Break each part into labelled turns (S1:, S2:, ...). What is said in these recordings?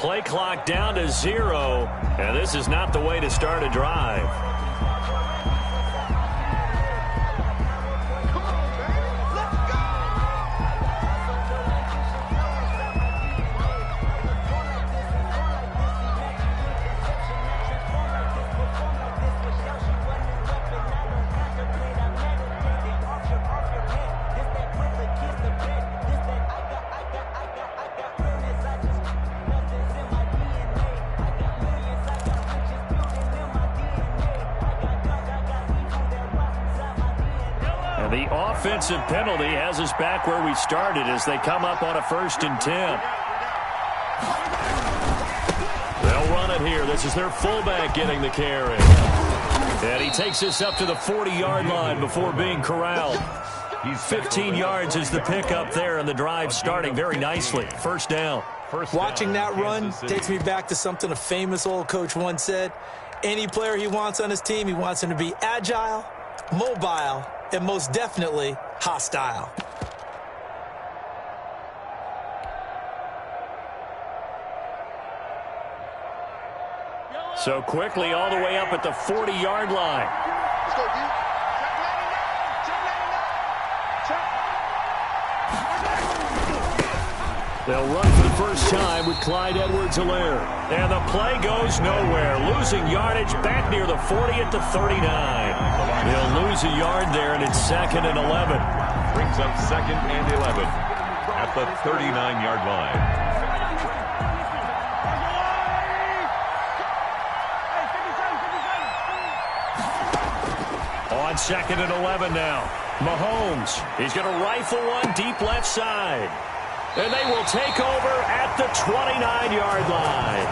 S1: play clock down to 0, and this is not the way to start a drive. The offensive penalty has us back where we started as they come up on a 1st and 10. They'll run it here. This is their fullback getting the carry. And he takes this up to the 40-yard line before being corralled. 15 yards is the pickup there, and the drive starting very nicely. 1st down.
S2: Watching that run takes me back to something a famous old coach once said. Any player he wants on his team, he wants him to be agile, mobile, and most definitely hostile.
S1: So quickly all the way up at the 40-yard line.
S3: Let's go, D.
S1: They'll run for the first time with Clyde Edwards-Helaire. And the play goes nowhere. Losing yardage back near the 40 at the 39. They'll lose a yard there, and it's 2nd and 11.
S4: Brings up 2nd and 11 at the 39-yard line.
S1: On 2nd and 11 now. Mahomes, he's going to rifle one deep left side. And they will take over at the 29-yard line.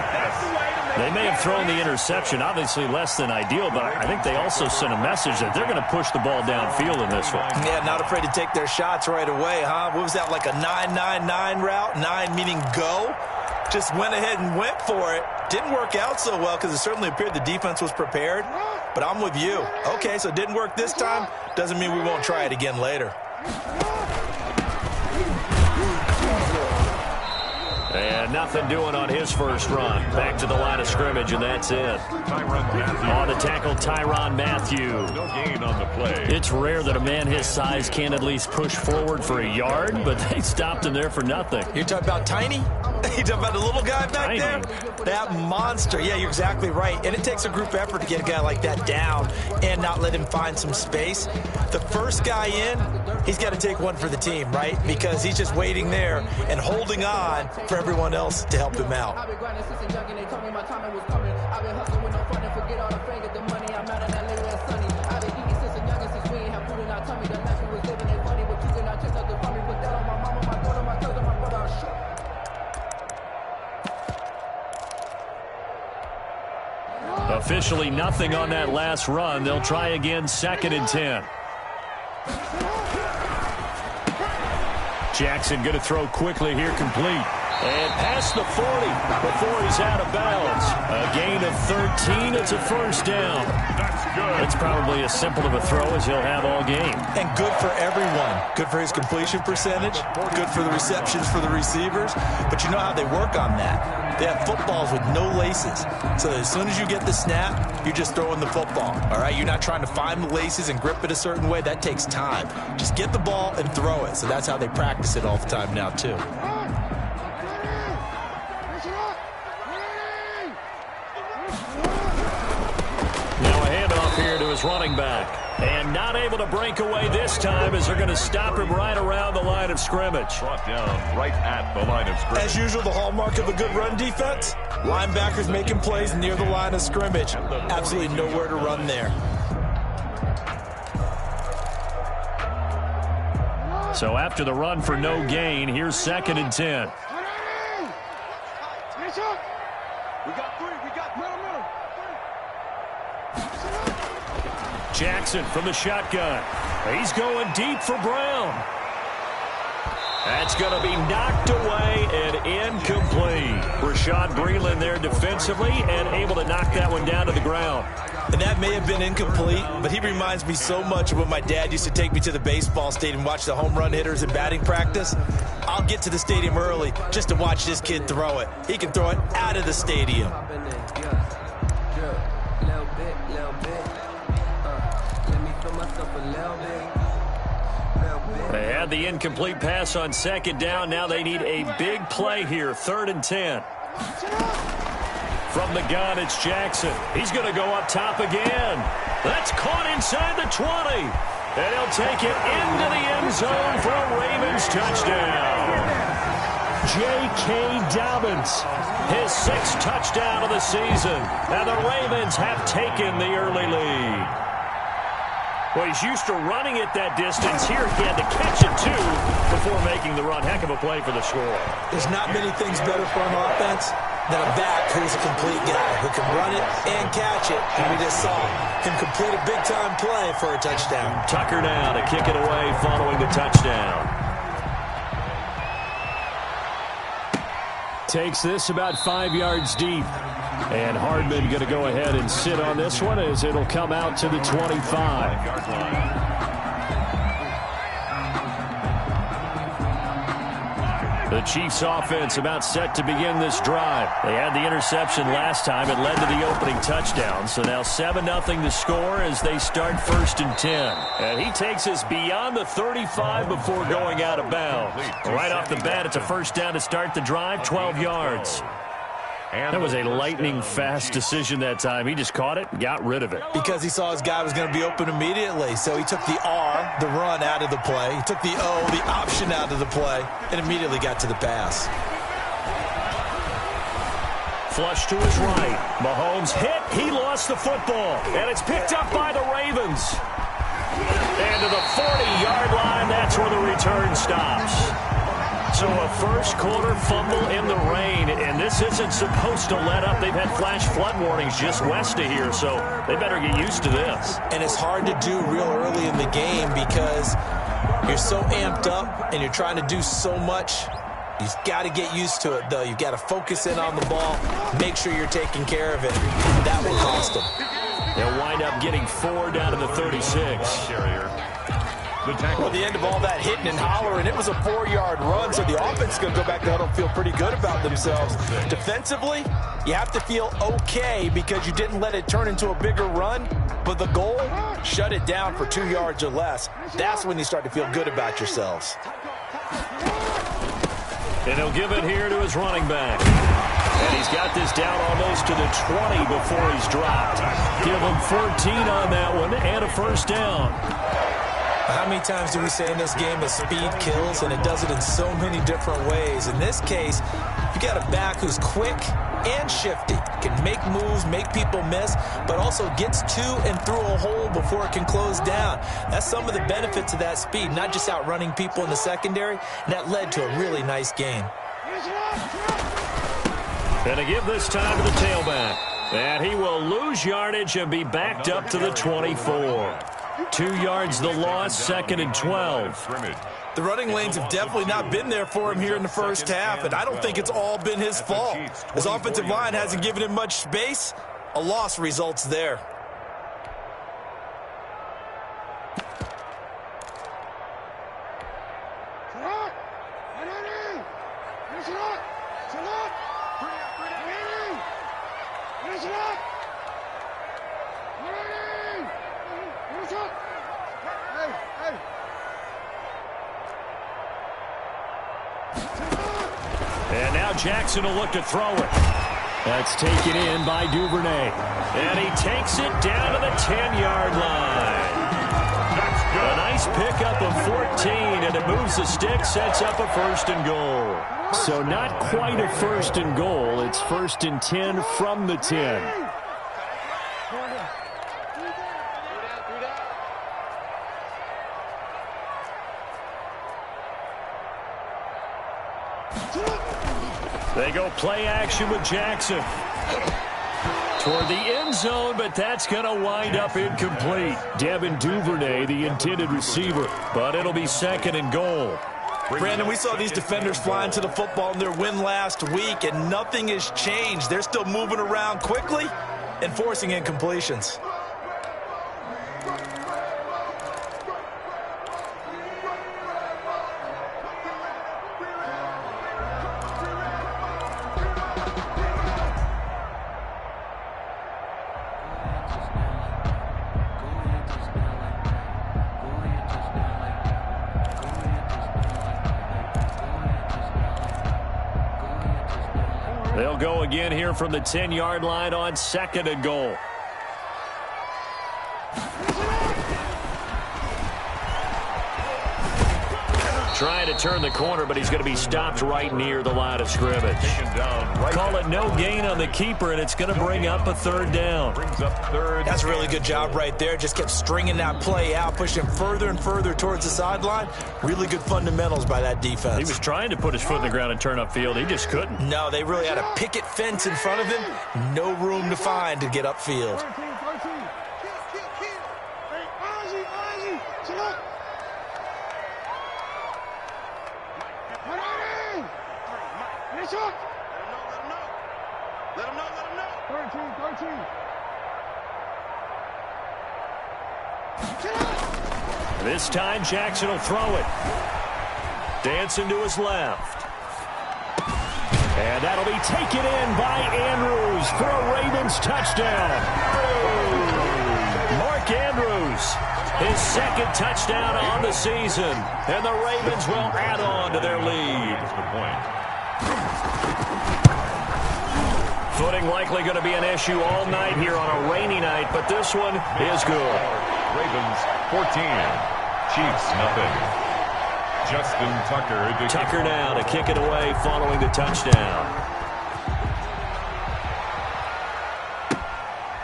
S1: They may have thrown the interception, obviously less than ideal, but I think they also sent a message that they're going to push the ball downfield in this one.
S2: Yeah, not afraid to take their shots right away, huh? What was that, like a 9-9-9 route? 9 meaning go? Just went ahead and went for it. Didn't work out so well because it certainly appeared the defense was prepared. But I'm with you. Okay, so it didn't work this time. Doesn't mean we won't try it again later.
S1: And nothing doing on his first run. Back to the line of scrimmage, and that's it. On the tackle, Tyrann Mathieu.
S4: No gain on the play.
S1: It's rare that a man his size can at least push forward for a yard, but they stopped him there for nothing.
S2: You're talking about Tiny? You're talking about the little guy back there? That monster. Yeah, you're exactly right. And it takes a group effort to get a guy like that down and not let him find some space. The first guy in, he's got to take one for the team, right? Because he's just waiting there and holding on for everyone else to help him out.
S1: Officially nothing on that last run. They'll try again, 2nd and 10. Jackson going to throw quickly here, complete. And past the 40 before he's out of bounds. A gain of 13. It's a 1st down.
S4: That's good.
S1: It's probably as simple of a throw as he'll have all game.
S2: And good for everyone. Good for his completion percentage. Good for the receptions for the receivers. But you know how they work on that. They have footballs with no laces. So as soon as you get the snap, you're just throwing the football. All right? You're not trying to find the laces and grip it a certain way. That takes time. Just get the ball and throw it. So that's how they practice it all the time now, too.
S1: Running back, and not able to break away this time as they're going to stop him right around the line of scrimmage.
S4: Brought down right at the line of scrimmage.
S2: As usual, the hallmark of a good run defense, linebackers making plays near the line of scrimmage. Absolutely nowhere to run there.
S1: So after the run for no gain, here's 2nd and 10. Jackson from the shotgun. He's going deep for Brown. That's going to be knocked away and incomplete. Rashad Breeland there defensively and able to knock that one down to the ground.
S2: And that may have been incomplete, but he reminds me so much of when my dad used to take me to the baseball stadium and watch the home run hitters in batting practice. I'll get to the stadium early just to watch this kid throw it. He can throw it out of the stadium.
S1: They had the incomplete pass on second down. Now they need a big play here, 3rd and 10. From the gun, it's Jackson. He's going to go up top again. That's caught inside the 20. And he'll take it into the end zone for a Ravens touchdown. J.K. Dobbins, his 6th touchdown of the season. And the Ravens have taken the early lead. Well, he's used to running it that distance. Here he had to catch it, too, before making the run. Heck of a play for the score.
S2: There's not many things better for an offense than a back who's a complete guy, who can run it and catch it. And we just saw him complete a big-time play for a touchdown.
S1: Tucker now to kick it away following the touchdown. Takes this about 5 yards deep. And Hardman going to go ahead and sit on this one as it'll come out to the 25-yard line. The Chiefs offense about set to begin this drive. They had the interception last time. It led to the opening touchdown. So now 7-0 to score as they start 1st and 10. And he takes us beyond the 35 before going out of bounds. Right off the bat, it's a first down to start the drive, 12 yards. That was a lightning-fast decision that time. He just caught it and got rid of it.
S2: Because he saw his guy was going to be open immediately. So he took the R, the run, out of the play. He took the O, the option, out of the play, and immediately got to the pass.
S1: Flush to his right. Mahomes hit. He lost the football. And it's picked up by the Ravens. And to the 40-yard line, that's where the return stops. So a first-quarter fumble in the rain, and this isn't supposed to let up. They've had flash flood warnings just west of here, so they better get used to this.
S2: And it's hard to do real early in the game because you're so amped up and you're trying to do so much. You've got to get used to it, though. You've got to focus in on the ball, make sure you're taking care of it. That will cost them.
S1: They'll wind up getting 4 down to the 36.
S2: Well, the end of all that hitting and hollering, it was a 4-yard run, so the offense is going to go back to huddle and feel pretty good about themselves. Defensively, you have to feel okay because you didn't let it turn into a bigger run, but the goal, shut it down for 2 yards or less. That's when you start to feel good about yourselves.
S1: And he'll give it here to his running back. And he's got this down almost to the 20 before he's dropped. Give him 14 on that one and a first down.
S2: How many times do we say in this game that speed kills, and it does it in so many different ways? In this case, you got a back who's quick and shifty, can make moves, make people miss, but also gets to and through a hole before it can close down. That's some of the benefits of that speed, not just outrunning people in the secondary, and that led to a really nice game.
S1: And to give this time to the tailback. And he will lose yardage and be backed up to the 24. 2 yards the loss, 2nd and 12.
S2: The running lanes have definitely not been there for him here in the first half, and I don't think it's all been his fault. His offensive line hasn't given him much space. A loss results there.
S1: And now Jackson will look to throw it. That's taken in by Duvernay. And he takes it down to the 10-yard line. A nice pickup of 14, and it moves the stick, sets up a 1st and goal. So not quite a 1st and goal. It's 1st and 10 from the 10. They go play action with Jackson. Toward the end zone, but that's going to wind up incomplete. Devin Duvernay, the intended receiver, but it'll be 2nd and goal.
S2: Brandon, we saw these defenders flying to the football in their win last week, and nothing has changed. They're still moving around quickly and forcing incompletions.
S1: They'll go again here from the 10-yard line on 2nd and goal. Trying to turn the corner, but he's going to be stopped right near the line of scrimmage. Call it no gain on the keeper, and it's going to bring up a 3rd down.
S2: That's a really good job right there. Just kept stringing that play out, pushing him further and further towards the sideline. Really good fundamentals by that defense.
S1: He was trying to put his foot in the ground and turn upfield. He just couldn't.
S2: No, they really had a picket fence in front of him. No room to find to get upfield.
S3: Let him know. 13.
S1: This time Jackson will throw it. Dancing to his left. And that'll be taken in by Andrews for a Ravens touchdown. Mark Andrews, his 2nd touchdown on the season. And the Ravens will add on to their lead. Footing likely going to be an issue all night here on a rainy night, but this one is good.
S4: Ravens 14, Chiefs nothing. Justin Tucker.
S1: Tucker now to kick it away following the touchdown.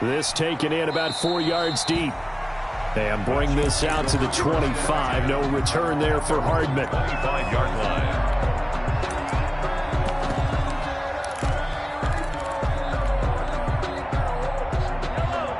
S1: This taken in about 4 yards deep. And bring this out to the 25. No return there for Hardman.
S4: 25-yard line.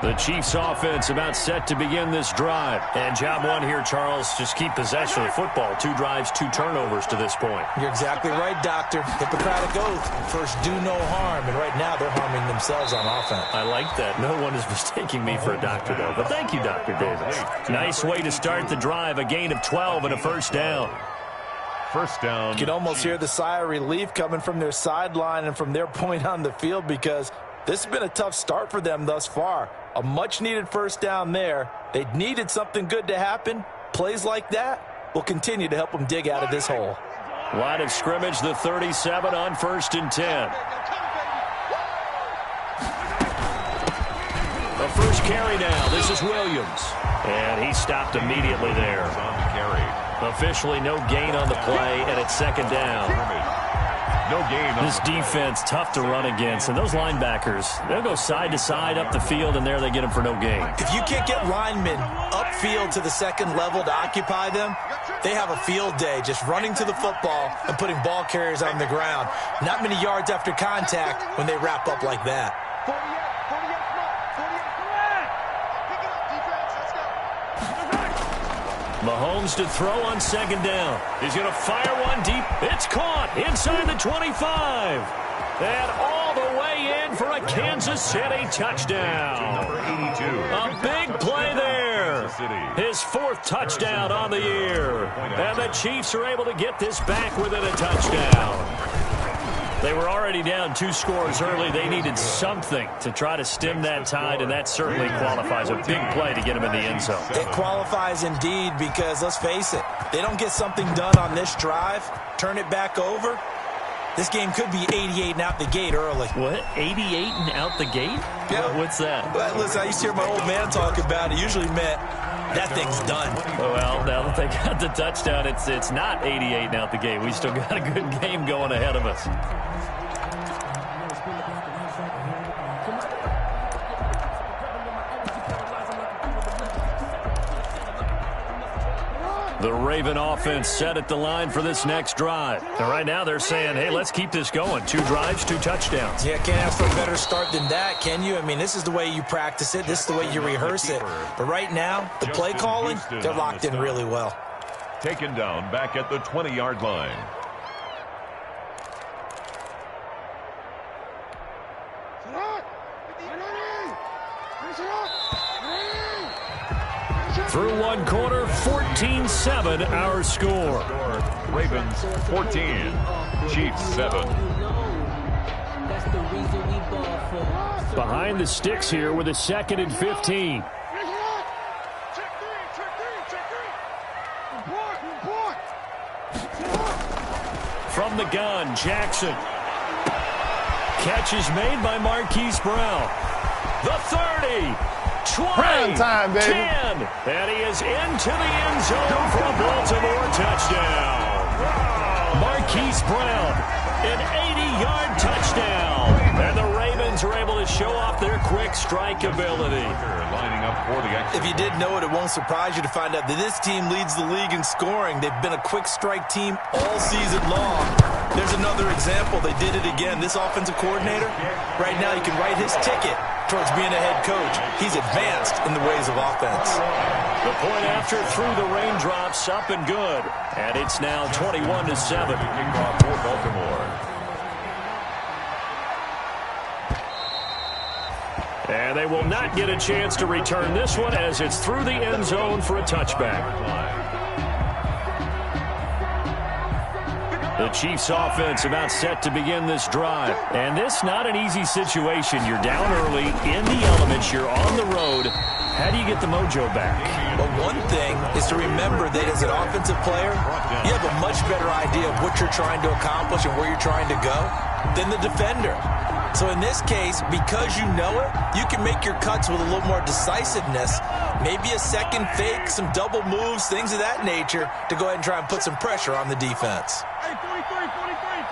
S1: The Chiefs offense about set to begin this drive. And job one here, Charles, just keep possession of the football. 2 drives, 2 turnovers to this point.
S2: You're exactly right, Doctor. Hippocratic oath. First, do no harm. And right now, they're harming themselves on offense.
S1: I like that. No one is mistaking me for a doctor, though. But thank you, Dr. Davis. Nice way to start the drive. A gain of 12 and a 1st down.
S4: 1st down.
S2: You can almost hear the sigh of relief coming from their sideline and from their point on the field because this has been a tough start for them thus far. A much-needed 1st down there. They needed something good to happen. Plays like that will continue to help them dig out of this hole.
S1: Line of scrimmage, the 37 on 1st and 10. The first carry now. This is Williams. And he stopped immediately there. Officially no gain on the play, and it's 2nd down.
S4: No gain.
S1: This defense, tough to run against. And those linebackers, they'll go side to side up the field, and there they get them for no gain.
S2: If you can't get linemen upfield to the 2nd level to occupy them, they have a field day just running to the football and putting ball carriers on the ground. Not many yards after contact when they wrap up like that.
S1: Mahomes to throw on 2nd down. He's going to fire one deep. It's caught inside the 25. And all the way in for a Kansas City touchdown. A big play there. His 4th touchdown on the year. And the Chiefs are able to get this back within a touchdown. They were already down 2 scores early. They needed something to try to stem that tide, and that certainly qualifies. A big play to get them in the end zone.
S2: It qualifies indeed because, let's face it, they don't get something done on this drive, turn it back over, this game could be 88 and out the gate early.
S1: What? 88 and out the gate?
S2: Yeah.
S1: What's that?
S2: Well, listen, I used to hear my old man talk about it. Usually meant that thing's done.
S1: Well, now that they got the touchdown, it's not 88 and out the gate. We still got a good game going ahead of us. The Raven offense set at the line for this next drive. And right now they're saying, hey, let's keep this going. 2 drives, 2 touchdowns.
S2: Yeah, can't ask for a better start than that, can you? I mean, this is the way you practice it. This is the way you rehearse it. But right now, the play calling, they're locked in really well.
S4: taken down back at the 20-yard line.
S1: Through one quarter, 14-7 our score.
S4: Ravens 14, Chiefs 7.
S1: Behind the sticks here with a 2nd and 15. From the gun, Jackson. Catch is made by Marquise Brown. The 30. 20,
S3: time, baby.
S1: 10, and he is into the end zone for a Baltimore touchdown. Marquise Brown, an 80-yard touchdown. And the Ravens are able to show off their quick strike ability.
S4: Lining up for the extra.
S2: If you didn't know it, it won't surprise you to find out that this team leads the league in scoring. They've been a quick strike team all season long. There's another example. They did it again. This offensive coordinator, right now, you can write his ticket towards being a head coach. He's advanced in the ways of offense.
S1: The point after through the raindrops, up and good. And it's now 21-7.
S4: Kickoff for Baltimore.
S1: And they will not get a chance to return this one as it's through the end zone for a touchback. The Chiefs offense about set to begin this drive. And this not an easy situation. You're down early, in the elements, you're on the road. How do you get the mojo back?
S2: Well, one thing is to remember that as an offensive player, you have a much better idea of what you're trying to accomplish and where you're trying to go than the defender. So in this case, because you know it, you can make your cuts with a little more decisiveness, maybe a second fake, some double moves, things of that nature, to go ahead and try and put some pressure on the defense.
S3: Hey, 43, 43,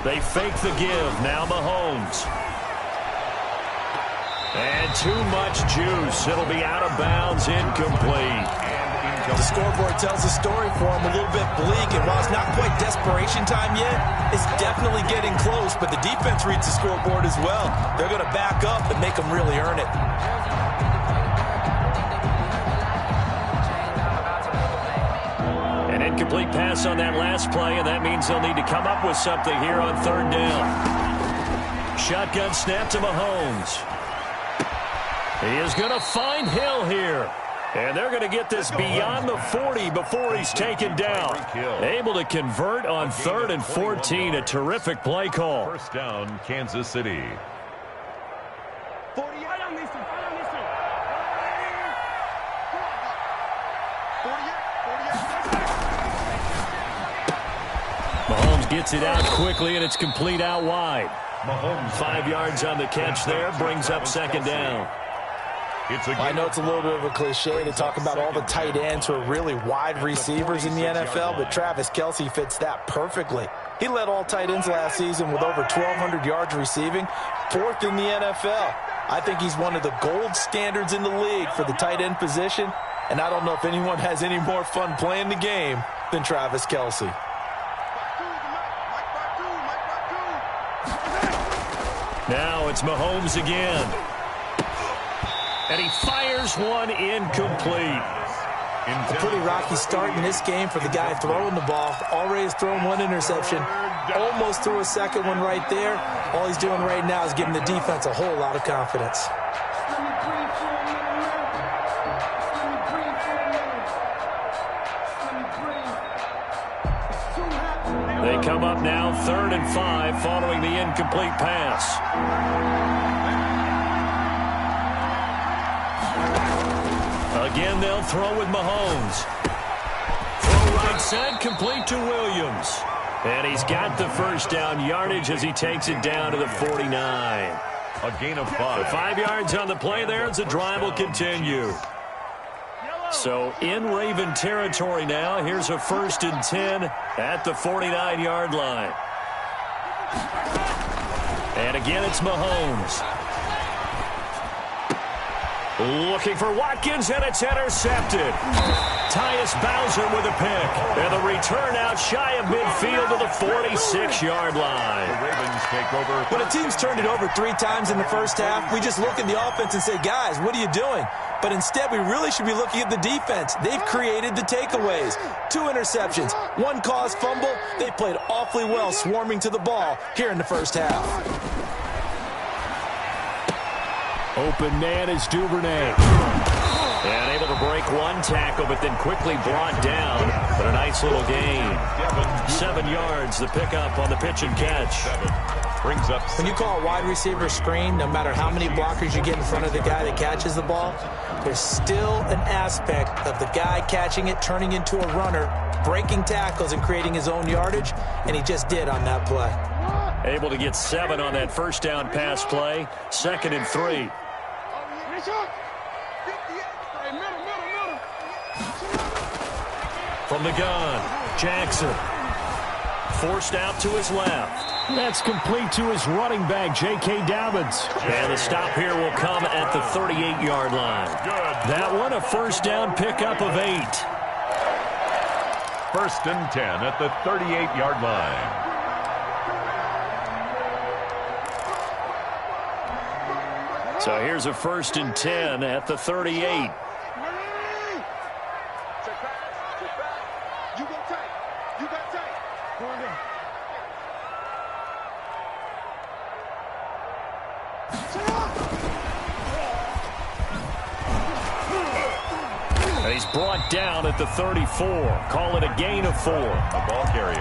S3: 15.
S1: They fake the give. Now Mahomes. And too much juice. It'll be out of bounds, incomplete.
S2: The scoreboard tells the story for him, a little bit bleak, and while it's not quite desperation time yet, it's definitely getting close, but the defense reads the scoreboard as well. They're going to back up and make them really earn it.
S1: An incomplete pass on that last play, and that means they'll need to come up with something here on 3rd down. Shotgun snap to Mahomes. He is going to find Hill here. And they're going to get this beyond the 40 before he's taken down. Able to convert on 3rd and 14. A terrific play call.
S4: First down, Kansas City.
S1: Mahomes gets it out quickly, and it's complete out wide. Mahomes 5 yards on the catch there, brings up 2nd down.
S2: I know it's a little bit of a cliche to talk about all the tight ends who are really wide receivers in the NFL, but Travis Kelce fits that perfectly. He led all tight ends last season with over 1,200 yards receiving, 4th in the NFL. I think he's one of the gold standards in the league for the tight end position, and I don't know if anyone has any more fun playing the game than Travis Kelce.
S1: Now it's Mahomes again. And he fires one incomplete.
S2: A pretty rocky start in this game for the guy throwing the ball. Already has thrown one interception. Almost threw a second one right there. All he's doing right now is giving the defense a whole lot of confidence.
S1: They come up now 3rd and 5 following the incomplete pass. Again, they'll throw with Mahomes. Throw right side, complete to Williams. And he's got the first down yardage as he takes it down to the 49.
S4: A gain of 5.
S1: 5 yards on the play there as the drive will continue. So in Raven territory now, here's a 1st and 10 at the 49-yard line. And again, it's Mahomes. Looking for Watkins, and it's intercepted. Tyus Bowser with a pick. And the return out shy of midfield to the 46-yard line.
S4: The Ravens take over.
S2: When a team's turned it over 3 times in the first half, we just look at the offense and say, guys, what are you doing? But instead, we really should be looking at the defense. They've created the takeaways. 2 interceptions, 1 caused fumble. They played awfully well swarming to the ball here in the first half.
S1: Open man is Duvernay. And able to break 1 tackle, but then quickly brought down. But a nice little gain. 7 yards, the pickup on the pitch and catch.
S4: Brings up.
S2: When you call a wide receiver screen, no matter how many blockers you get in front of the guy that catches the ball, there's still an aspect of the guy catching it, turning into a runner, breaking tackles and creating his own yardage, and he just did on that play.
S1: Able to get 7 on that first down pass play. 2nd and 3. From the gun, Jackson. Forced out to his left. That's complete to his running back, J.K. Dobbins. And the stop here will come at the 38-yard line. That one, a first down pickup of 8.
S4: 1st and 10 at the 38-yard line.
S1: So here's a 1st and 10 at the 38. And he's brought down at the 34. Call it a gain of 4.
S4: A ball carrier.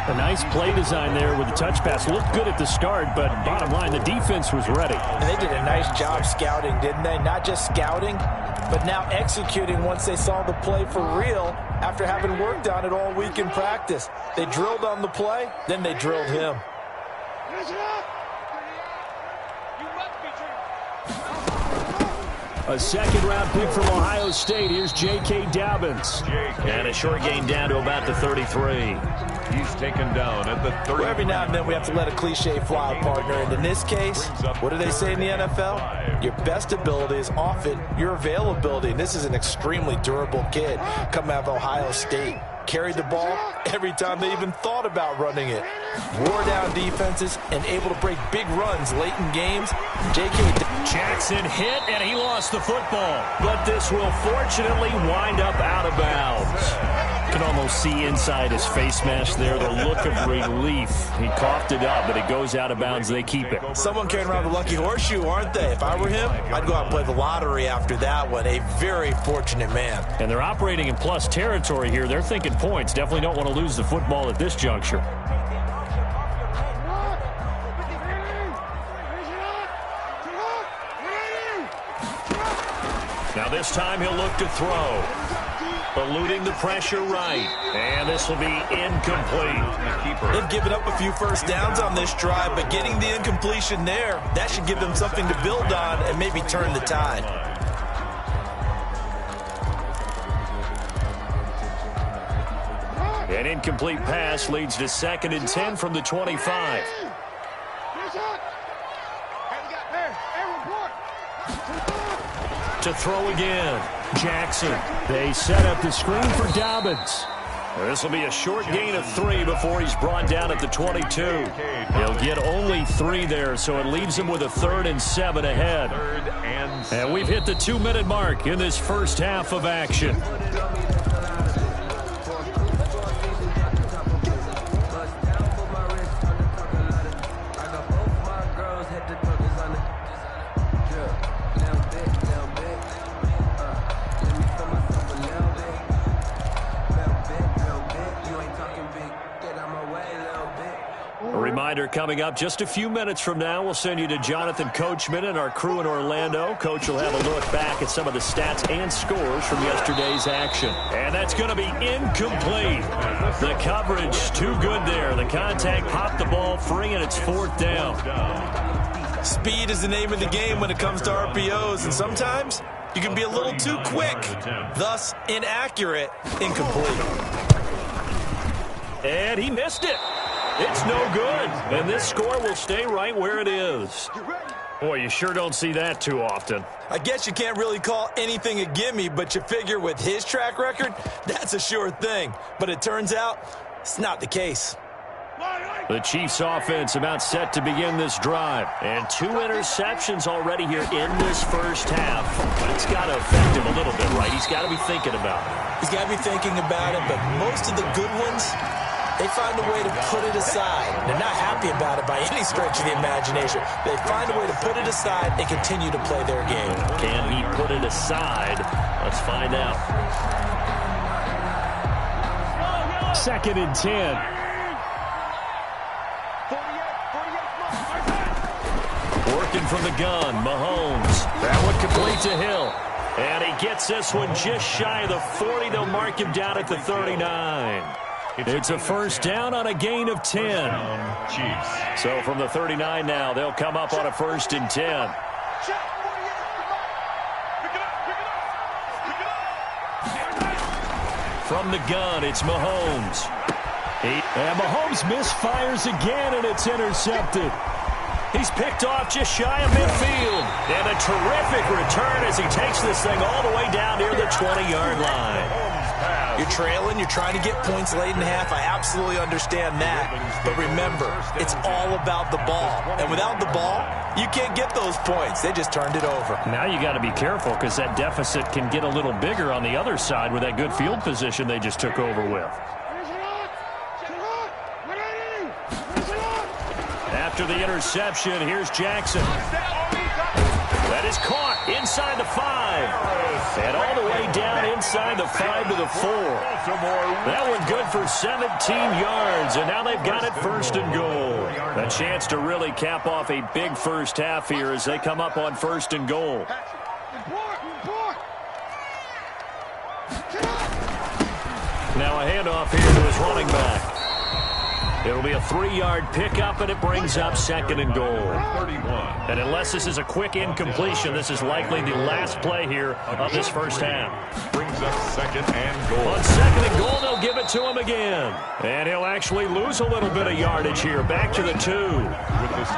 S1: A nice play design there with the touch pass. Looked good at the start, but bottom line, the defense was ready.
S2: And they did a nice job scouting, didn't they? Not just scouting, but now executing once they saw the play for real after having worked on it all week in practice. They drilled on the play, then they drilled him.
S1: A 2nd-round pick from Ohio State. Here's J.K. Dobbins. And a short gain down to about the 33.
S4: He's taken down at the 30.
S2: Well, every now and then we have to let a cliche fly, partner. And in this case, what do they say in the NFL? Your best ability is often your availability. And this is an extremely durable kid coming out of Ohio State. Carried the ball every time they even thought about running it. Wore down defenses and able to break big runs late in games. J.K.
S1: Jackson hit, and he lost the football. But this will fortunately wind up out of bounds. You can almost see inside his face mask there the look of relief. He coughed it up, but it goes out of bounds. They keep it.
S2: Someone carrying around the lucky horseshoe, aren't they? If I were him, I'd go out and play the lottery after that one. A very fortunate man.
S1: And they're operating in plus territory here. They're thinking points. Definitely don't want to lose the football at this juncture. Now this time he'll look to throw. Eluding the pressure right. And this will be incomplete.
S2: They've given up a few first downs on this drive, but getting the incompletion there, that should give them something to build on and maybe turn the tide.
S1: An incomplete pass leads to 2nd and 10 from the 25. To throw again. Jackson. They set up the screen for Dobbins. This will be a short gain of 3 before he's brought down at the 22. He'll get only 3 there, so it leaves him with a 3rd and 7 ahead. And we've hit the 2-minute mark in this first half of action. Reminder coming up just a few minutes from now. We'll send you to Jonathan Coachman and our crew in Orlando. Coach will have a look back at some of the stats and scores from yesterday's action. And that's going to be incomplete. The coverage too good there. The contact popped the ball free, and it's 4th down.
S2: Speed is the name of the game when it comes to RPOs, and sometimes you can be a little too quick, thus inaccurate, incomplete.
S1: And he missed it. It's no good, and this score will stay right where it is. Boy, you sure don't see that too often.
S2: I guess you can't really call anything a gimme, but you figure with his track record, that's a sure thing. But it turns out, it's not the case.
S1: The Chiefs offense about set to begin this drive. And 2 interceptions already here in this first half. That's got to affect him a little bit, right? He's got to be thinking about it.
S2: He's got to be thinking about it, but most of the good ones, they find a way to put it aside. They're not happy about it by any stretch of the imagination. They find a way to put it aside and continue to play their game.
S1: Can he put it aside? Let's find out. 2nd and 10. Working from the gun, Mahomes. That one complete to Hill. And he gets this one just shy of the 40. They'll mark him down at the 39. It's a first down on a gain of 10. So from the 39 now, they'll come up on a 1st and 10. From the gun, it's Mahomes. And Mahomes misfires again, and it's intercepted. He's picked off just shy of midfield. And a terrific return as he takes this thing all the way down near the 20-yard line.
S2: You're trailing, you're trying to get points late in half. I absolutely understand that. But remember, it's all about the ball. And without the ball, you can't get those points. They just turned it over.
S1: Now you got to be careful because that deficit can get a little bigger on the other side with that good field position they just took over with. After the interception, here's Jackson. That is caught inside the 5. And all the way down inside the 5 to the 4. That one good for 17 yards. And now they've got it 1st and goal. A chance to really cap off a big first half here as they come up on 1st and goal. Now a handoff here to his running back. It'll be a 3-yard pickup, and it brings up 2nd and goal. And unless this is a quick incompletion, this is likely the last play here of this first half.
S4: Brings up 2nd and goal.
S1: On 2nd and goal, they'll give it to him again. And he'll actually lose a little bit of yardage here, back to the 2.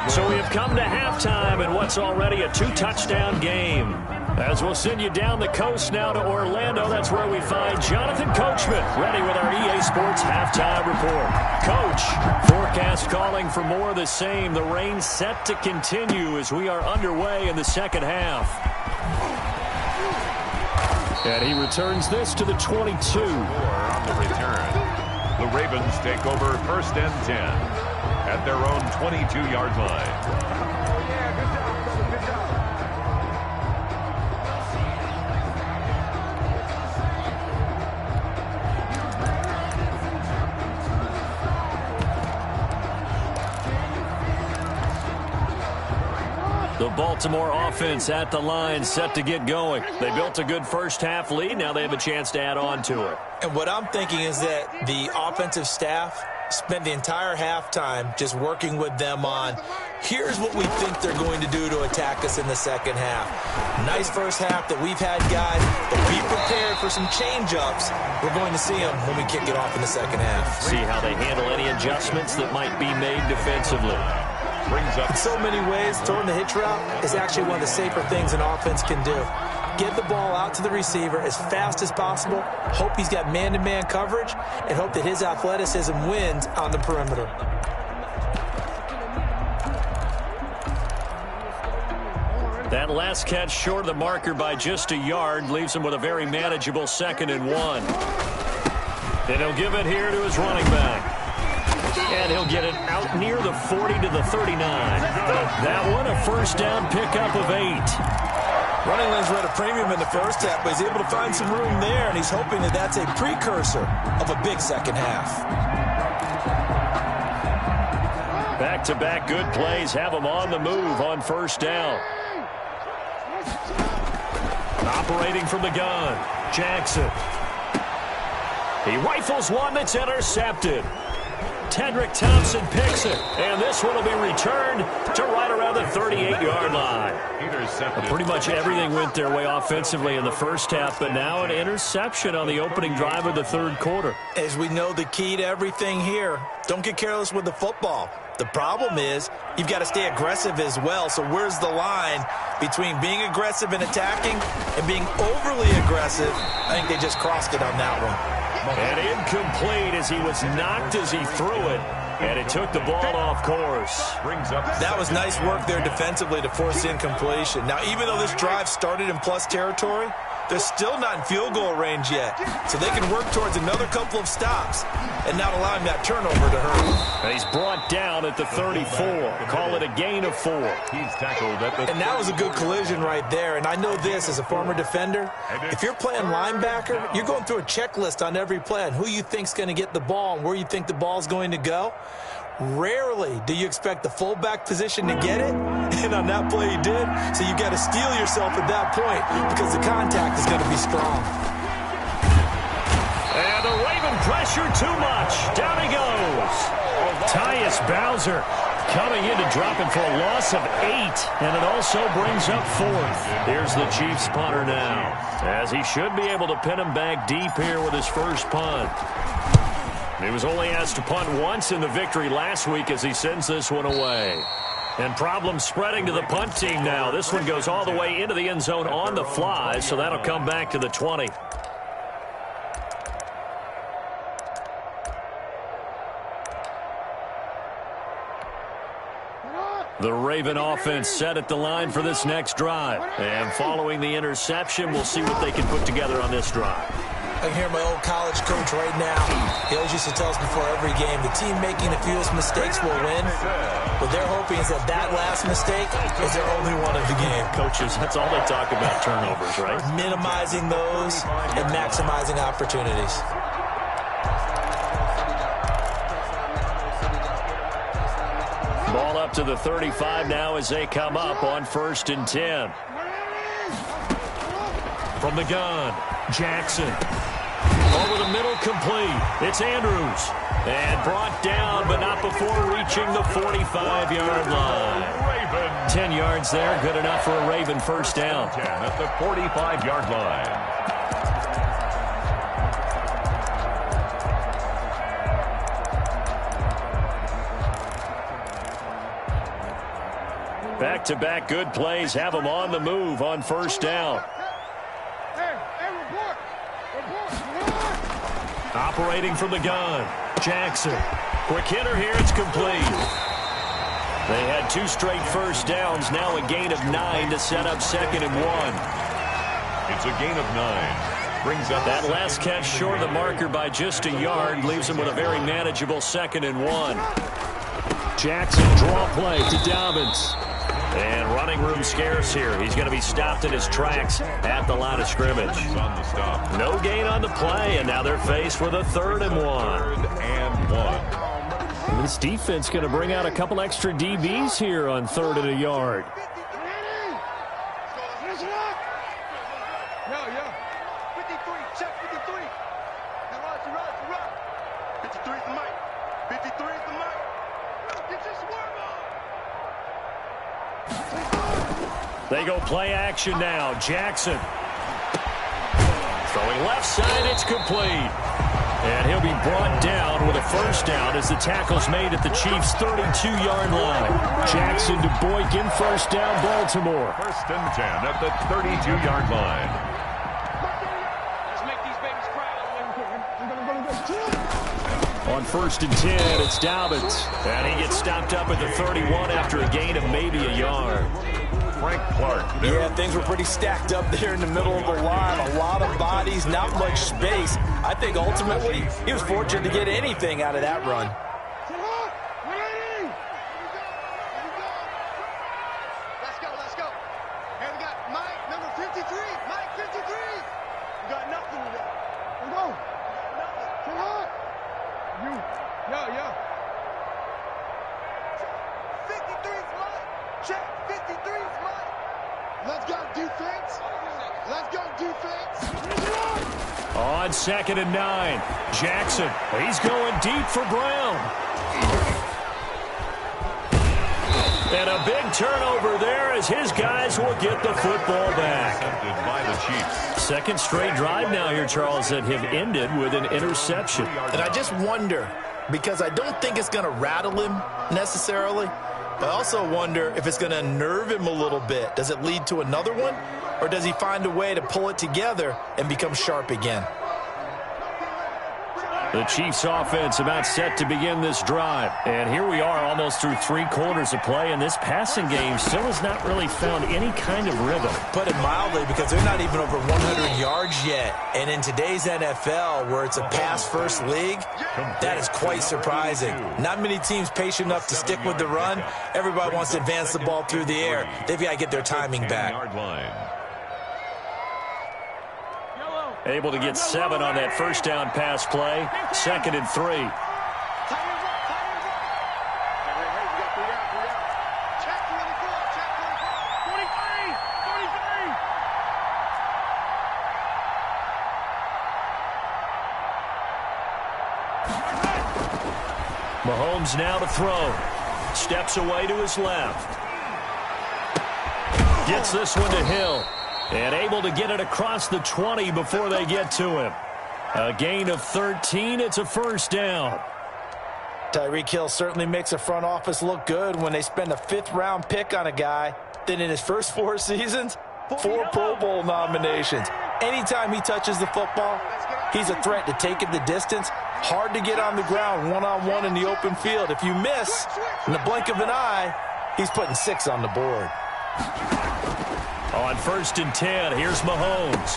S1: So we have come to halftime in what's already a 2-touchdown game. As we'll send you down the coast now to Orlando, that's where we find Jonathan Coachman, ready with our EA Sports Halftime Report. Coach, forecast calling for more of the same. The rain set to continue as we are underway in the second half. And he returns this to the 22.
S4: On the return, the Ravens take over 1st and 10 at their own 22-yard line.
S1: The Baltimore offense at the line set to get going. They built a good first half lead. Now they have a chance to add on to it.
S2: And what I'm thinking is that the offensive staff spent the entire halftime just working with them on, here's what we think they're going to do to attack us in the second half. Nice first half that we've had, guys, but be prepared for some change-ups. We're going to see them when we kick it off in the second half.
S1: See how they handle any adjustments that might be made defensively.
S4: Brings up
S2: in so many ways, throwing the hitch route is actually one of the safer things an offense can do. Get the ball out to the receiver as fast as possible, hope he's got man-to-man coverage, and hope that his athleticism wins on the perimeter.
S1: That last catch short of the marker by just a yard leaves him with a very manageable 2nd and 1. And he'll give it here to his running back. And he'll get it out near the 40 to the 39. That one, a first down pickup of 8.
S2: Running lanes were at a premium in the first half, but he's able to find some room there, and he's hoping that that's a precursor of a big second half.
S1: Back-to-back good plays have him on the move on first down. Operating from the gun, Jackson. He rifles one that's intercepted. Tedrick Thompson picks it, and this one will be returned to right around the 38-yard line. Pretty much everything went their way offensively in the first half, but now an interception on the opening drive of the third quarter.
S2: As we know, the key to everything here, don't get careless with the football. The problem is you've got to stay aggressive as well. So where's the line between being aggressive and attacking and being overly aggressive? I think they just crossed it on that one.
S1: And incomplete as he was knocked as he threw it. And it took the ball off course.
S2: That was nice work there defensively to force incompletion. Now, even though this drive started in plus territory, they're still not in field goal range yet. So they can work towards another couple of stops and not allowing that turnover to hurt.
S1: He's brought down at the 34. Call it a gain of 4.
S4: He's tackled at the...
S2: And that was a good collision right there. And I know this as a former defender. If you're playing linebacker, you're going through a checklist on every play on who you think's going to get the ball and where you think the ball's going to go. Rarely do you expect the fullback position to get it, and on that play he did. So you got to steel yourself at that point because the contact is going to be strong.
S1: And the Raven pressure too much. Down he goes. Tyus Bowser coming in to drop him for a loss of 8, and it also brings up 4th. Here's the Chiefs punter now, as he should be able to pin him back deep here with his first punt. He was only asked to punt once in the victory last week as he sends this one away. And problems spreading to the punt team now. This one goes all the way into the end zone on the fly, so that'll come back to the 20. The Raven offense set at the line for this next drive. And following the interception, we'll see what they can put together on this drive.
S2: I can hear my old college coach right now. He always used to tell us before every game, the team making the fewest mistakes will win. What they're hoping is that that last mistake is their only one of the game.
S1: Coaches, that's all they talk about, turnovers, right?
S2: Minimizing those and maximizing opportunities.
S1: Ball up to the 35 now as they come up on 1st and 10. From the gun, Jackson. Over the middle, complete. It's Andrews. And brought down, but not before reaching the 45-yard line. 10 yards there, good enough for a Raven first down.
S4: 10 at the 45-yard line.
S1: Back-to-back good plays have them on the move on first down. Operating from the gun, Jackson. Quick hitter here, it's complete. They had 2 straight first downs, now a gain of 9 to set up 2nd and 1.
S4: It's a gain of 9. Brings up
S1: that last catch short of the marker by just a yard, leaves them with a very manageable 2nd and 1. Jackson, draw play to Dobbins. And running room scarce here. He's going to be stopped in his tracks at the line of scrimmage.
S4: On the stop.
S1: No gain on the play, and now they're faced with a 3rd and 1.
S4: 3rd and 1.
S1: This defense going to bring out a couple extra DBs here on 3rd and a yard. They go play action now. Jackson. Throwing left side, it's complete. And he'll be brought down with a first down as the tackle's made at the Chiefs' 32-yard line. Jackson to Boykin, first down, Baltimore.
S4: 1st and 10 at the 32-yard line.
S1: On 1st and 10, it's Dobbins. And he gets stopped up at the 31 after a gain of maybe a yard.
S4: Frank Clark.
S2: Yeah, things were pretty stacked up there in the middle of the line. A lot of bodies, not much space. I think ultimately he was fortunate to get anything out of that run.
S3: Let's go. Hey, we got Mike, number 53. Mike, 53. We got nothing today. Let's go. Come on. Yeah. 53's Mike. Check. 53's Mike. Let's go, defense. Let's go, defense.
S1: On 2nd and 9, Jackson. He's going deep for Brown. And a big turnover there as his guys will get the football back.
S4: By the Chiefs.
S1: 2nd straight drive now here, Charles, that have ended with an interception.
S2: And I just wonder, because I don't think it's going to rattle him necessarily. I also wonder if it's going to unnerve him a little bit. Does it lead to another one, or does he find a way to pull it together and become sharp again?
S1: The Chiefs offense about set to begin this drive. And here we are almost through 3 quarters of play, and this passing game still has not really found any kind of rhythm.
S2: Put it mildly, because they're not even over 100 yards yet. And in today's NFL, where it's a pass-first league, that is quite surprising. Not many teams patient enough to stick with the run. Everybody wants to advance the ball through the air. They've got to get their timing back.
S1: Able to get 7 on that first down pass play. 2nd and 3. Mahomes now to throw. Steps away to his left. Gets this one to Hill. And able to get it across the 20 before they get to him. A gain of 13. It's a first down.
S2: Tyreek Hill certainly makes a front office look good when they spend a 5th-round pick on a guy. Then in his first 4 seasons, 4 Pro Bowl nominations. Anytime he touches the football, he's a threat to take it the distance. Hard to get on the ground one-on-one in the open field. If you miss, in the blink of an eye, he's putting 6 on the board.
S1: On 1st and 10, here's Mahomes.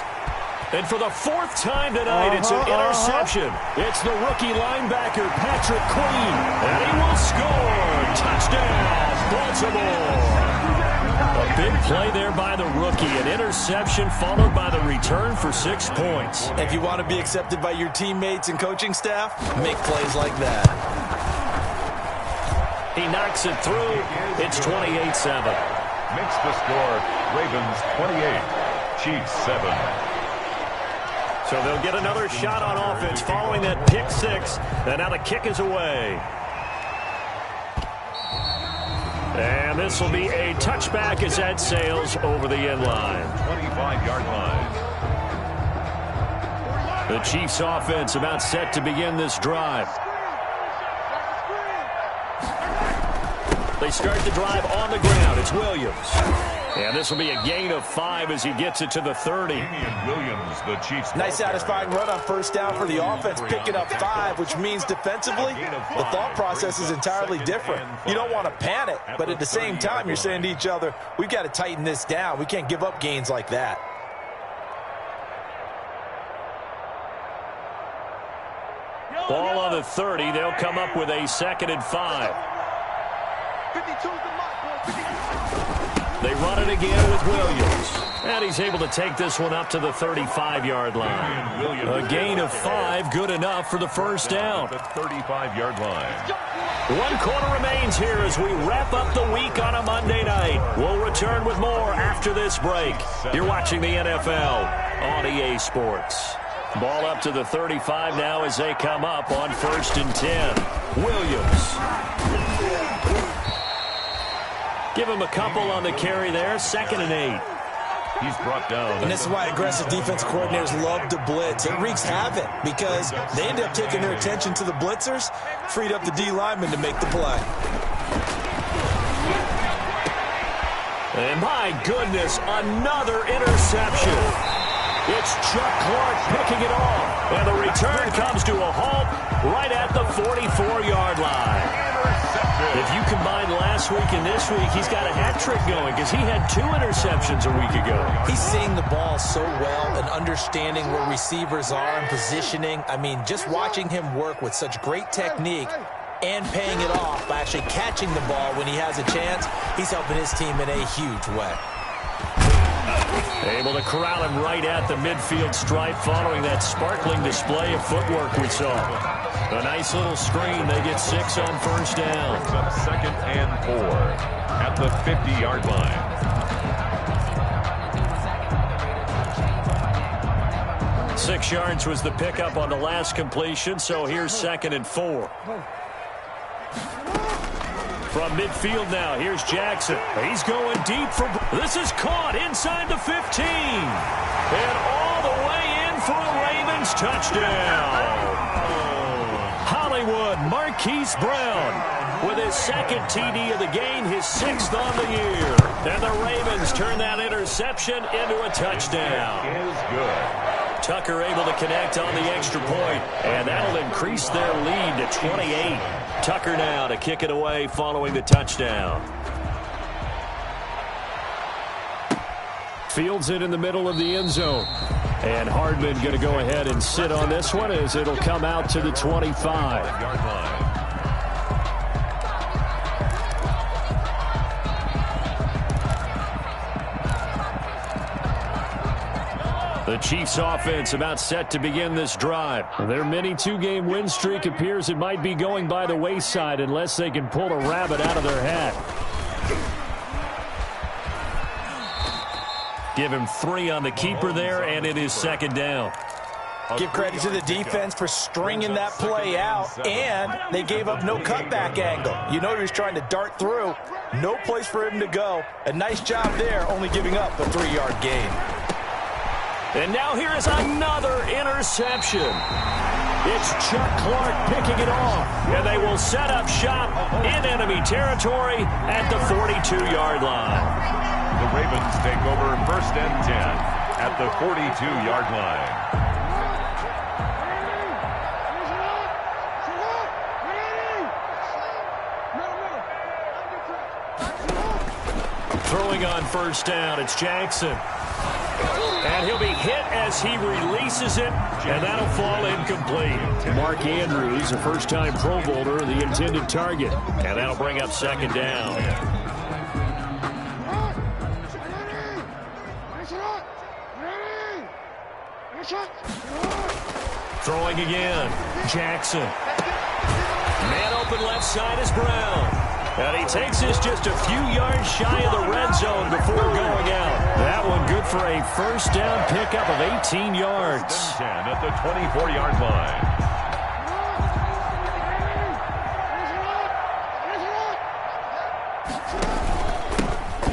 S1: And for the 4th time tonight, it's an interception. It's the rookie linebacker, Patrick Queen. And he will score. Touchdown, Baltimore. A big play there by the rookie. An interception followed by the return for 6 points.
S2: If you want to be accepted by your teammates and coaching staff, make plays like that.
S1: He knocks it through. It's 28-7.
S4: Makes the score Ravens 28, Chiefs 7.
S1: So they'll get another shot on offense following that pick 6. And now the kick is away. And this will be a touchback as that sails over the end line.
S4: 25-yard line.
S1: The Chiefs offense about set to begin this drive. They start the drive on the ground. It's Williams. And this will be a gain of 5 as he gets it to the 30.
S4: Williams, the Chiefs.
S2: Nice satisfying run on first down for the offense, picking up 5, which means defensively, the thought process is entirely different. You don't want to panic, but at the same time, you're saying to each other, we've got to tighten this down. We can't give up gains like that.
S1: Ball on the 30. They'll come up with a 2nd and 5. They run it again with Williams. And he's able to take this one up to the 35-yard line. A gain of 5, good enough for the first down.
S4: The 35-yard line.
S1: 1 quarter remains here as we wrap up the week on a Monday night. We'll return with more after this break. You're watching the NFL on EA Sports. Ball up to the 35 now as they come up on 1st and 10. Williams. Give him a couple on the carry there. 2nd and 8.
S4: He's brought down.
S2: And this is why aggressive defensive coordinators love to blitz. It wreaks havoc because they end up taking their attention to the blitzers, freed up the D lineman to make the play.
S1: And my goodness, another interception. It's Chuck Clark picking it off. And the return comes to a halt right at the 44-yard line. If you combine last week and this week, he's got a hat trick going because he had 2 interceptions a week ago.
S2: He's seeing the ball so well and understanding where receivers are and positioning. I mean, just watching him work with such great technique and paying it off by actually catching the ball when he has a chance, he's helping his team in a huge way.
S1: Able to corral him right at the midfield stripe following that sparkling display of footwork we saw. A nice little screen. They get 6 on first down.
S4: Brings up 2nd and 4 at the 50-yard line.
S1: 6 yards was the pickup on the last completion, so here's 2nd and 4. From midfield now, here's Jackson. He's going deep for... This is caught inside the 15. And all the way in for a Ravens touchdown. Hollywood, Marquise Brown, with his second TD of the game, his 6th on the year. And the Ravens turn that interception into a touchdown.
S4: Is good.
S1: Tucker able to connect on the extra point, and that'll increase their lead to 28. Tucker now to kick it away following the touchdown. Fields it in the middle of the end zone. And Hardman going to go ahead and sit on this one as it'll come out to the 25-yard line. The Chiefs offense about set to begin this drive. Their mini 2-game win streak appears it might be going by the wayside unless they can pull a rabbit out of their hat. Give him 3 on the keeper there, and it is 2nd down.
S2: Give credit to the defense for stringing that play out, and they gave up no cutback angle. You know he was trying to dart through. No place for him to go. A nice job there, only giving up a 3-yard gain.
S1: And now here is another interception. It's Chuck Clark picking it off, and they will set up shop in enemy territory at the 42-yard line.
S4: The Ravens take over 1st and 10 at the 42-yard line.
S1: Throwing on 1st down, it's Jackson. And he'll be hit as he releases it, and that'll fall incomplete. Mark Andrews, a first-time Pro Bowler, the intended target. And that'll bring up 2nd down. Throwing again, Jackson. Man open left side is Brown. And he takes this just a few yards shy of the red zone before going out. That one good for a 1st down pickup of 18 yards.
S4: 10 at the 24-yard line.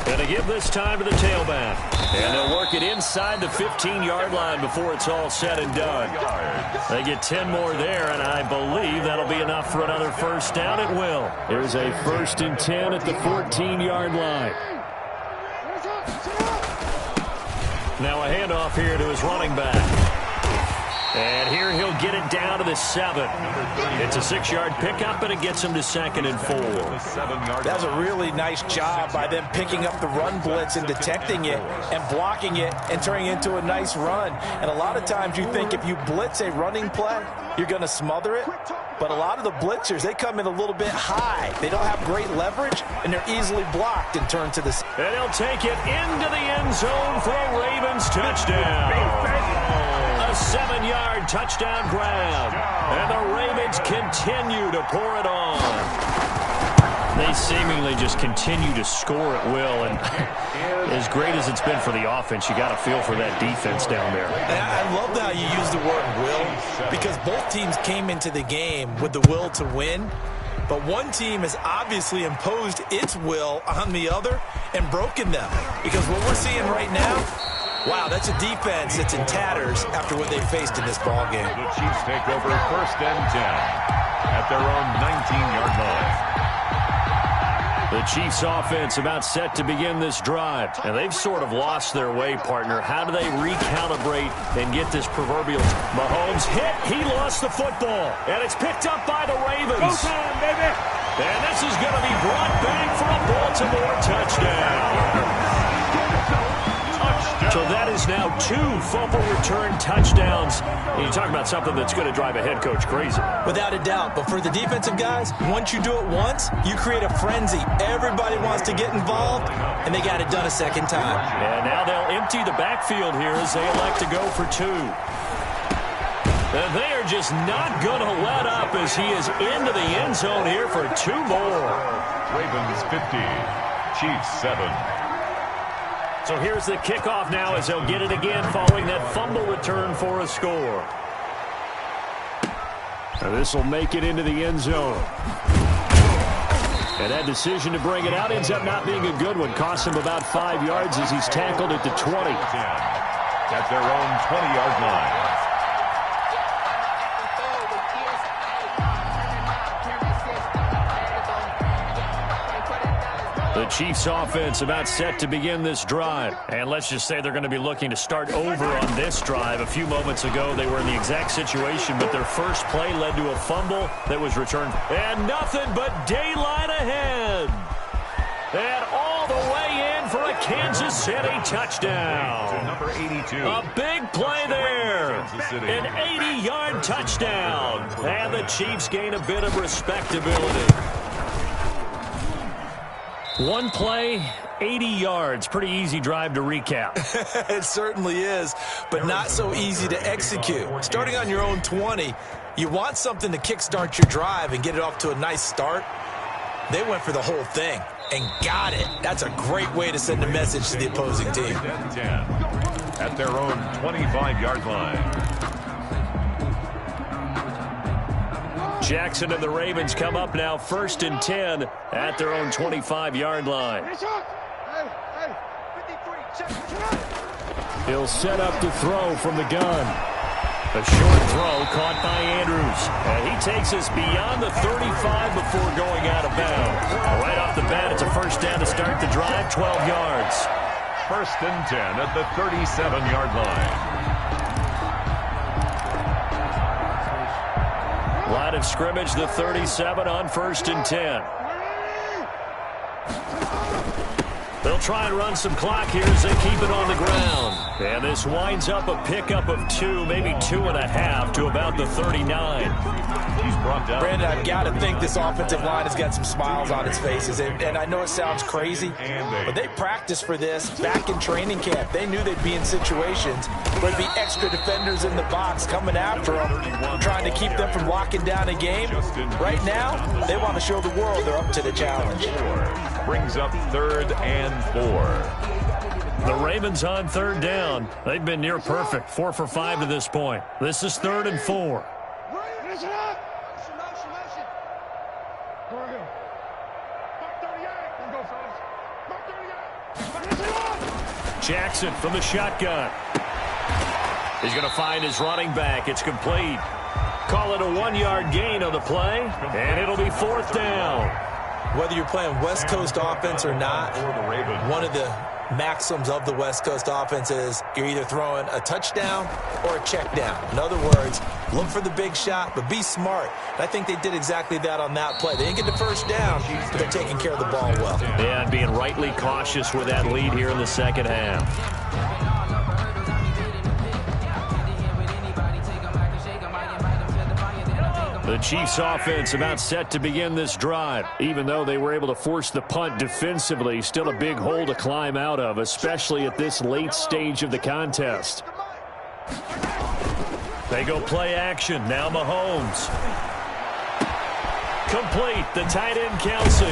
S1: Gonna give this time to the tailback. And they'll work it inside the 15-yard line before it's all said and done. They get 10 more there, and I believe that'll be enough for another 1st down. It will. Here's a 1st and 10 at the 14-yard line. Now a handoff here to his running back. And here he'll get it down to the 7. It's a 6-yard pickup, and it gets him to 2nd and 4.
S2: That was a really nice job by them picking up the run blitz and detecting it and blocking it and turning it into a nice run. And a lot of times you think if you blitz a running play, you're going to smother it. But a lot of the blitzers, they come in a little bit high. They don't have great leverage, and they're easily blocked and turned to the...
S1: And he'll take it into the end zone for a Ravens touchdown. A 7-yard touchdown grab. And the Ravens continue to pour it on. They seemingly just continue to score at will. And as great as it's been for the offense, you got to feel for that defense down there.
S2: And I love how you use the word will, because both teams came into the game with the will to win. But one team has obviously imposed its will on the other and broken them. Because what we're seeing right now, wow, that's a defense that's in tatters after what they faced in this ballgame.
S4: The Chiefs take over 1st and 10 at their own 19-yard line.
S1: The Chiefs offense about set to begin this drive. And they've sort of lost their way, partner. How do they recalibrate and get this proverbial... Mahomes hit. He lost the football. And it's picked up by the Ravens. Go time, baby. And this is going to be brought back for a Baltimore touchdown. So that is now 2 fumble return touchdowns. And you talk about something that's going to drive a head coach crazy.
S2: Without a doubt. But for the defensive guys, once you do it once, you create a frenzy. Everybody wants to get involved, and they got it done a 2nd time.
S1: And now they'll empty the backfield here as they elect to go for 2. And they are just not going to let up as he is into the end zone here for 2 more.
S4: Ravens 50, Chiefs 7.
S1: So here's the kickoff now as they'll get it again following that fumble return for a score. This will make it into the end zone. And that decision to bring it out ends up not being a good one. Costs him about 5 yards as he's tackled at the 20.
S4: At their own 20-yard line.
S1: The Chiefs offense about set to begin this drive. And let's just say they're going to be looking to start over on this drive. A few moments ago, they were in the exact situation, but their first play led to a fumble that was returned. And nothing but daylight ahead. And all the way in for a Kansas City touchdown.
S4: Number 82.
S1: A big play there. An 80-yard touchdown. And the Chiefs gain a bit of respectability. One play, 80 yards. Pretty easy drive to recap.
S2: It certainly is, but not so easy to execute. Starting on your own 20, you want something to kickstart your drive and get it off to a nice start. They went for the whole thing and got it. That's a great way to send a message to the opposing team.
S4: At their own 25-yard line.
S1: Jackson and the Ravens come up now 1st and 10 at their own 25-yard line. He'll set up to throw from the gun. A short throw caught by Andrews. And he takes us beyond the 35 before going out of bounds. Right off the bat, it's a first down to start the drive, 12 yards.
S4: 1st and 10 at the 37-yard line.
S1: Line of scrimmage, the 37 on 1st and 10. They'll try and run some clock here as they keep it on the ground. And this winds up a pickup of 2, maybe 2.5 to about the 39.
S4: He's brought down.
S2: Brandon, I've got to think this offensive line has got some smiles on its faces. And I know it sounds crazy, but they practiced for this back in training camp. They knew they'd be in situations where there'd be extra defenders in the box coming after them, trying to keep them from locking down a game. Right now, they want to show the world they're up to the challenge.
S4: Brings up 3rd and 4.
S1: The Ravens on 3rd down. They've been near perfect, 4 for 5 to this point. This is 3rd and 4. Jackson from the shotgun. He's going to find his running back. It's complete. Call it a 1-yard gain on the play, and it'll be 4th down.
S2: Whether you're playing West Coast offense or not, one of the maxims of the West Coast offense is you're either throwing a touchdown or a check down. In other words, look for the big shot, but be smart. And I think they did exactly that on that play. They didn't get the first down, but they're taking care of the ball well.
S1: Yeah, and being rightly cautious with that lead here in the second half. The Chiefs offense about set to begin this drive. Even though they were able to force the punt defensively, still a big hole to climb out of, especially at this late stage of the contest. They go play action. Now Mahomes. Complete. The tight end, Kelsey.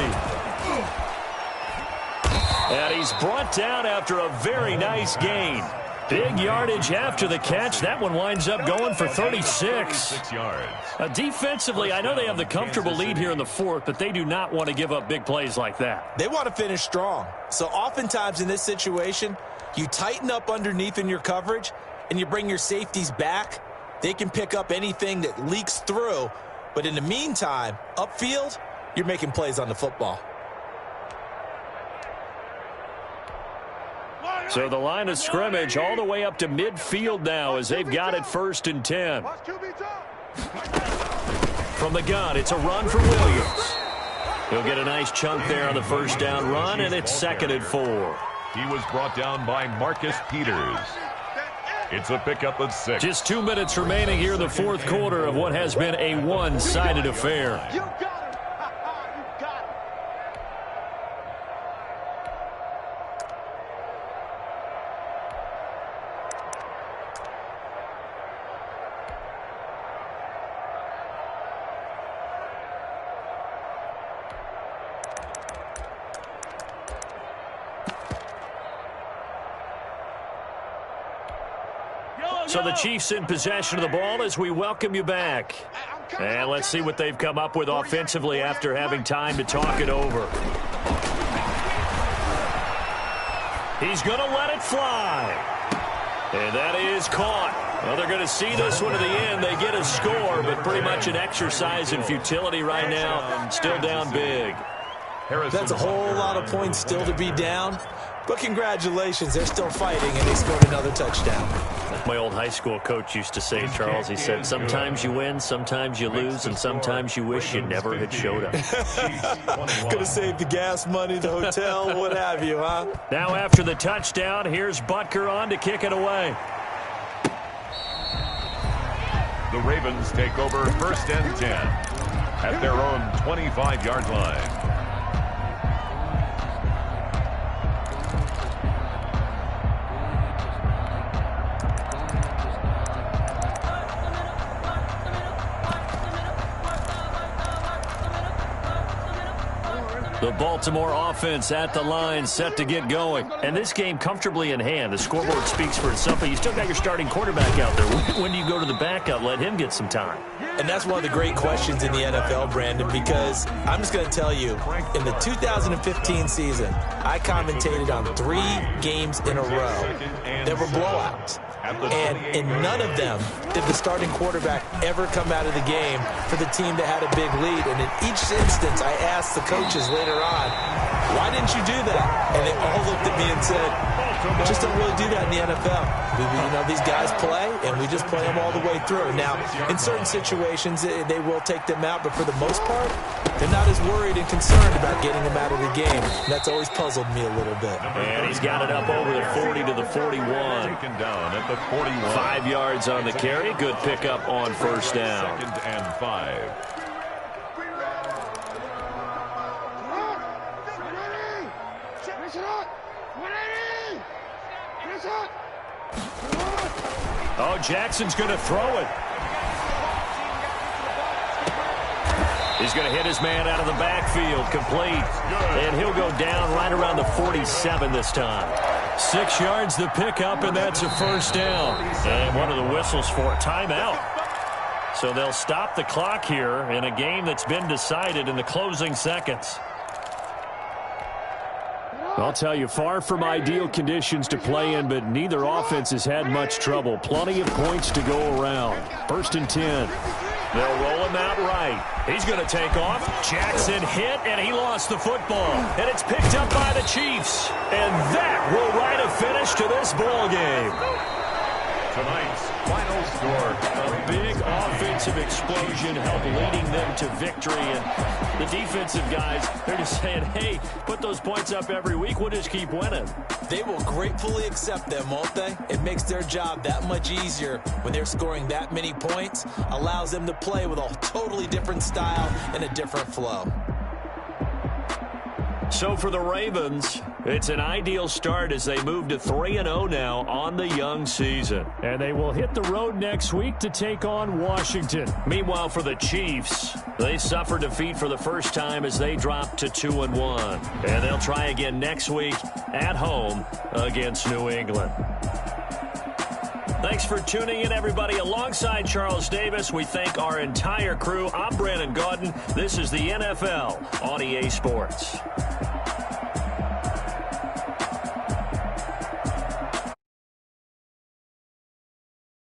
S1: And he's brought down after a very nice gain. Big yardage after the catch. That one winds up going for 36.
S4: 6 yards.
S1: Defensively, I know they have the comfortable lead here in the 4th, but they do not want to give up big plays like that.
S2: They want to finish strong. So oftentimes in this situation, you tighten up underneath in your coverage and you bring your safeties back. They can pick up anything that leaks through. But in the meantime, upfield, you're making plays on the football.
S1: So the line of scrimmage all the way up to midfield now as they've got it 1st and 10. From the gun, it's a run for Williams. He'll get a nice chunk there on the first down run, and it's 2nd and 4.
S4: He was brought down by Marcus Peters. It's a pickup of 6.
S1: Just 2 minutes remaining here in the 4th quarter of what has been a one-sided affair. So the Chiefs in possession of the ball as we welcome you back. And let's see what they've come up with offensively after having time to talk it over. He's going to let it fly. And that is caught. Well, they're going to see this one to the end. They get a score, but pretty much an exercise in futility right now. Still down big.
S2: That's a whole lot of points still to be down. But congratulations, they're still fighting, and they scored another touchdown.
S1: My old high school coach used to say, Charles, he said, sometimes you win, sometimes you lose, and sometimes you wish you never had showed up.
S2: Could have saved the gas money, the hotel, what have you, huh?
S1: Now after the touchdown, here's Butker on to kick it away.
S4: The Ravens take over 1st and 10 at their own 25-yard line.
S1: The Baltimore offense at the line, set to get going. And this game comfortably in hand. The scoreboard speaks for itself, but you still got your starting quarterback out there. When do you go to the backup? Let him get some time.
S2: And that's one of the great questions in the NFL, Brandon, because I'm just going to tell you, in the 2015 season, I commentated on 3 games in a row. There were blowouts. And in none of them did the starting quarterback ever come out of the game for the team that had a big lead. And in each instance, I asked the coaches later on, why didn't you do that? And they all looked at me and said, just don't really do that in the NFL. These guys play, and we just play them all the way through. Now, in certain situations, they will take them out, but for the most part, they're not as worried and concerned about getting them out of the game. And that's always puzzled me a little bit.
S1: And he's got it up over the 40 to the 41.
S4: Taken down at the 41.
S1: 5 yards on the carry. Good pickup on 1st down.
S4: 2nd and 5.
S1: Oh, Jackson's going to throw it. He's going to hit his man out of the backfield, complete. And he'll go down right around the 47 this time. 6 yards the pickup, and that's a 1st down. And one of the whistles for timeout. So they'll stop the clock here in a game that's been decided in the closing seconds. I'll tell you, far from ideal conditions to play in, but neither offense has had much trouble. Plenty of points to go around. 1st and 10. They'll roll him out right. He's going to take off. Jackson hit, and he lost the football. And it's picked up by the Chiefs. And that will write a finish to this ball game.
S4: Tonight's final score.
S1: A big offensive explosion helped leading them to victory. And the defensive guys, they're just saying, hey, put those points up every week. We'll just keep winning.
S2: They will gratefully accept them, won't they? It makes their job that much easier when they're scoring that many points. Allows them to play with a totally different style and a different flow.
S1: So for the Ravens, it's an ideal start as they move to 3-0 now on the young season. And they will hit the road next week to take on Washington. Meanwhile, for the Chiefs, they suffer defeat for the first time as they drop to 2-1. And they'll try again next week at home against New England. Thanks for tuning in, everybody. Alongside Charles Davis, we thank our entire crew. I'm Brandon Gaudin. This is the NFL on EA Sports.